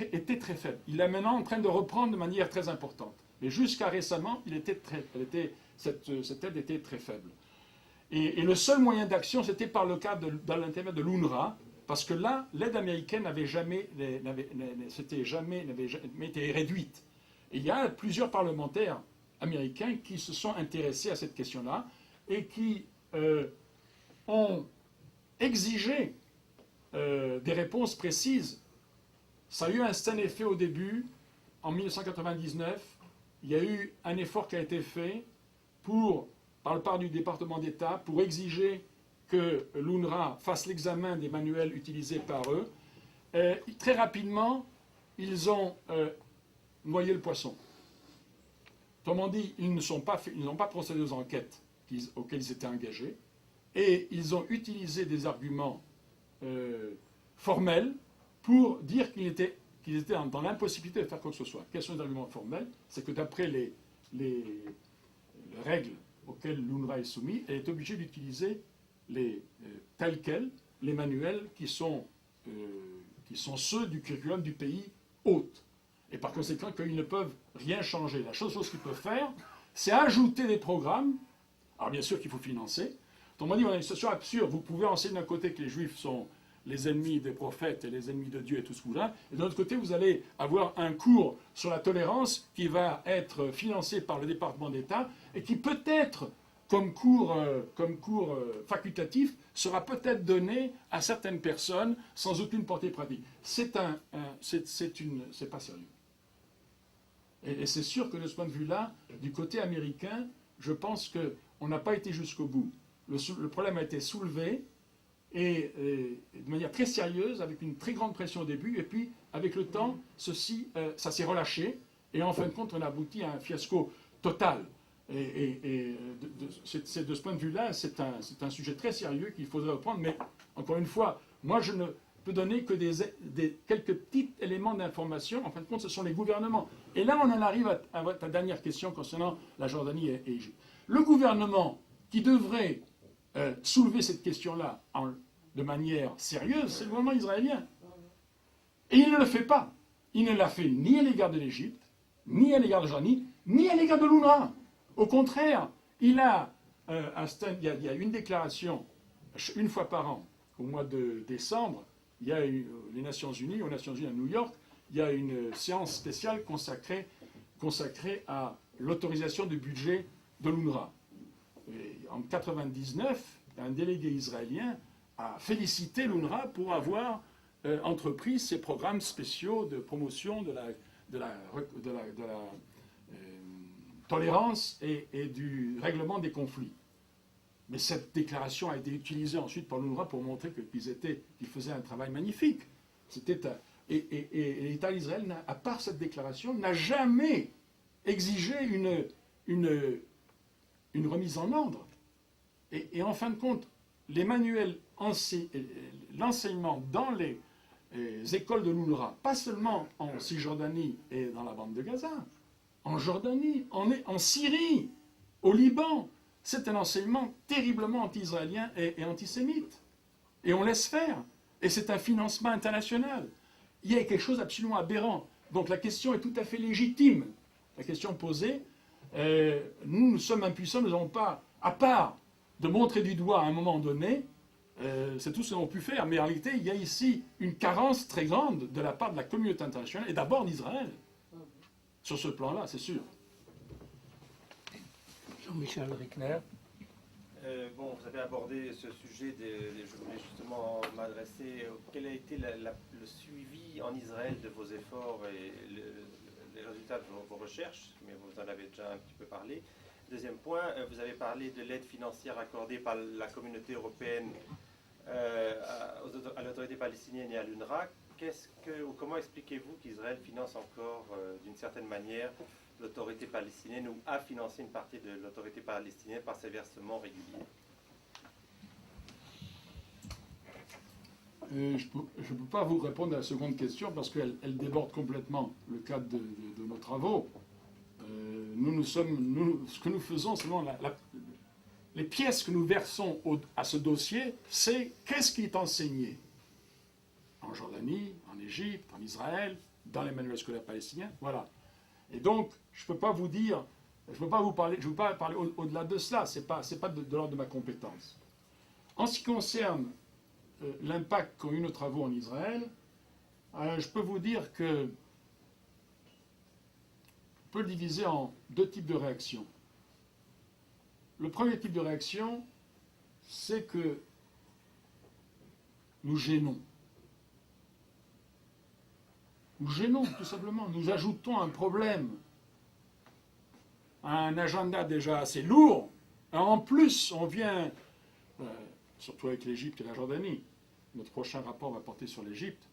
était très faible. Il est maintenant en train de reprendre de manière très importante. Mais jusqu'à récemment, cette aide était très faible. Et le seul moyen d'action, c'était par le cadre dans l'intermédiaire de l'UNRWA, parce que là, l'aide américaine n'avait jamais été réduite. Et il y a plusieurs parlementaires américains qui se sont intéressés à cette question-là et qui ont exigé des réponses précises. Ça a eu un certain effet au début. En 1999, il y a eu un effort qui a été fait par le part du département d'État pour exiger que l'UNRWA fasse l'examen des manuels utilisés par eux. Très rapidement, ils ont noyé le poisson. Autrement dit, ils n'ont pas procédé aux enquêtes auxquelles ils étaient engagés, et ils ont utilisé des arguments formels pour dire qu'ils étaient dans l'impossibilité de faire quoi que ce soit. Quels sont les arguments formels? C'est que d'après les règles auxquelles l'UNRWA est soumise, elle est obligée d'utiliser tels quels les manuels qui sont ceux du curriculum du pays hôte. Et par conséquent, qu'ils ne peuvent rien changer. La seule chose qu'ils peuvent faire, c'est ajouter des programmes. Alors bien sûr qu'il faut financer. Autrement dit, on a une situation absurde. Vous pouvez enseigner d'un côté que les Juifs sont les ennemis des prophètes et les ennemis de Dieu et tout ce que vous avez, et de l'autre côté, vous allez avoir un cours sur la tolérance qui va être financé par le département d'État et qui peut-être, comme cours facultatif, sera peut-être donné à certaines personnes sans aucune portée pratique. C'est pas sérieux. Et c'est sûr que de ce point de vue-là, du côté américain, je pense qu'on n'a pas été jusqu'au bout. Le problème a été soulevé et de manière très sérieuse, avec une très grande pression au début, et puis avec le temps, ça s'est relâché, et en fin de compte, on a abouti à un fiasco total. Et de ce point de vue-là, c'est un sujet très sérieux qu'il faudrait reprendre, mais encore une fois, moi je ne peux donner que quelques petits éléments d'information. En fin de compte, ce sont les gouvernements. Et là, on en arrive à ta dernière question concernant la Jordanie et l'Égypte. Le gouvernement qui devrait soulever cette question-là de manière sérieuse, c'est le gouvernement israélien. Et il ne le fait pas. Il ne l'a fait ni à l'égard de l'Égypte, ni à l'égard de Jordanie, ni à l'égard de l'UNRWA. Au contraire, il y a une déclaration une fois par an, au mois de décembre, il y a aux Nations Unies à New York, il y a une séance spéciale consacrée à l'autorisation du budget de l'UNRWA. En 1999, un délégué israélien a félicité l'UNRWA pour avoir entrepris ces programmes spéciaux de promotion de la tolérance et du règlement des conflits. Mais cette déclaration a été utilisée ensuite par l'UNRWA pour montrer qu'ils faisaient un travail magnifique. Et l'État d'Israël, à part cette déclaration, n'a jamais exigé une remise en ordre. Et en fin de compte, les manuels, l'enseignement dans les écoles de l'UNRWA, pas seulement en Cisjordanie et dans la bande de Gaza, en Jordanie, en Syrie, au Liban, c'est un enseignement terriblement anti-israélien et antisémite. Et on laisse faire. Et c'est un financement international. Il y a quelque chose d'absolument aberrant. Donc la question est tout à fait légitime. La question posée, nous sommes impuissants, nous n'avons pas, à part de montrer du doigt à un moment donné, c'est tout ce qu'on a pu faire. Mais en réalité, il y a ici une carence très grande de la part de la communauté internationale et d'abord d'Israël. Sur ce plan-là, c'est sûr. Jean-Michel Rickner. Vous avez abordé ce sujet, je voulais justement m'adresser. Quel a été le suivi en Israël de vos efforts et les résultats de vos recherches? Mais vous en avez déjà un petit peu parlé. Deuxième point, vous avez parlé de l'aide financière accordée par la communauté européenne à l'autorité palestinienne et à l'UNRWA. Comment expliquez-vous qu'Israël finance encore, d'une certaine manière, l'autorité palestinienne ou a financé une partie de l'autorité palestinienne par ses versements réguliers? Je ne peux pas vous répondre à la seconde question parce qu'elle déborde complètement le cadre de nos travaux. Ce que nous faisons, selon les pièces que nous versons à ce dossier, c'est qu'est-ce qui est enseigné en Jordanie, en Égypte, en Israël, dans les manuels scolaires palestiniens. Voilà. Et donc, je ne peux pas vous dire, je ne peux pas vous parler, je ne veux pas parler au-delà de cela, ce n'est pas de l'ordre de ma compétence. En ce qui concerne l'impact qu'ont eu nos travaux en Israël, je peux vous dire que on peut le diviser en deux types de réactions. Le premier type de réaction, c'est que nous gênons. Nous gênons, tout simplement. Nous ajoutons un problème à un agenda déjà assez lourd. En plus, on vient, surtout avec l'Égypte et la Jordanie, notre prochain rapport va porter sur l'Égypte,